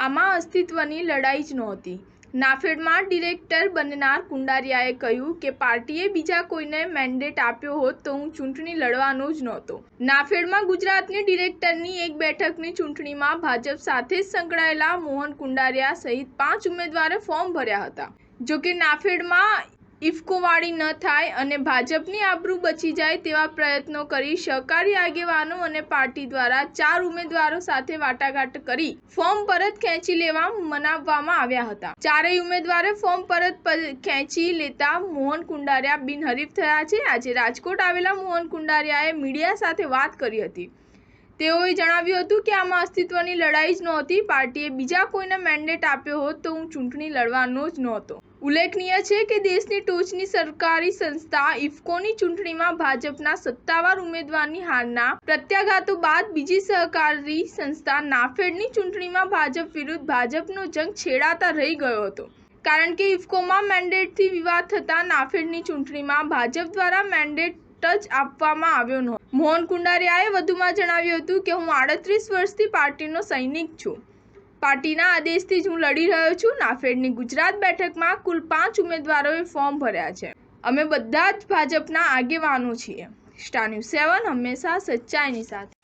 આમાં અસ્તિત્વની લડાઈ જ નહોતી। નાફેડમાં ડિરેક્ટર બનનાર કુંડારિયાએ કહ્યું કે પાર્ટીએ બીજા કોઈને મેન્ડેટ આપ્યો હોત તો હું ચૂંટણી લડવાનો જ નહોતો। નાફેડમાં ગુજરાતની ડિરેક્ટરની એક બેઠકની ચૂંટણીમાં ભાજપ સાથે જ સંકળાયેલા મોહન કુંડારિયા સહિત 5 ઉમેદવારે ફોર્મ ભર્યા હતા। જોકે નાફેડમાં ઇફકોવાળી ન થાય અને ભાજપની આબરૂ બચી જાય તેવા પ્રયત્નો કરી સહકારી આગેવાનો અને પાર્ટી દ્વારા 4 ઉમેદવારો સાથે વાટાઘાટ કરી ફોર્મ પરત ખેંચી લેવા મનાવવામાં આવ્યા હતા। ચારેય ઉમેદવારે ફોર્મ પરત ખેંચી લેતા મોહન કુંડારિયા બિનહરીફ થયા છે। આજે રાજકોટ આવેલા મોહન કુંડારિયાએ મીડિયા સાથે વાત કરી હતી। તેઓએ જણાવ્યું હતું કે આમાં અસ્તિત્વની લડાઈ જ નહોતી। પાર્ટીએ બીજા કોઈને મેન્ડેટ આપ્યો હોત તો હું ચૂંટણી લડવાનો જ નહોતો। ઉલ્લેખનીય છે કે દેશની ટોચની સરકારી સંસ્થા ઇફકોની ચૂંટણીમાં ભાજપના સત્તાવાર ઉમેદવારની હારના પ્રત્યાઘાતો બાદ બીજી સહકારી સંસ્થા નાફેડની ચૂંટણીમાં ભાજપ વિરુદ્ધ ભાજપનો જંગ છેડાતા રહી ગયો હતો। કારણ કે ઇફકોમાં મેન્ડેટથી વિવાદ થતાં નાફેડની ચૂંટણીમાં ભાજપ દ્વારા મેન્ડેટ જ આપવામાં આવ્યો નહોતો। મોહન કુંડારિયાએ વધુમાં જણાવ્યું હતું કે હું 38 વર્ષથી પાર્ટીનો સૈનિક છું। પાર્ટીના આદેશથી જ હું લડી રહ્યો છું। નાફેડની ગુજરાત બેઠકમાં કુલ 5 ઉમેદવારોએ ફોર્મ ભર્યા છે। અમે બધા જ ભાજપના આગેવાનો છીએ। સ્ટાર ન્યૂઝ 7 હંમેશા સચ્ચાઈની સાથે।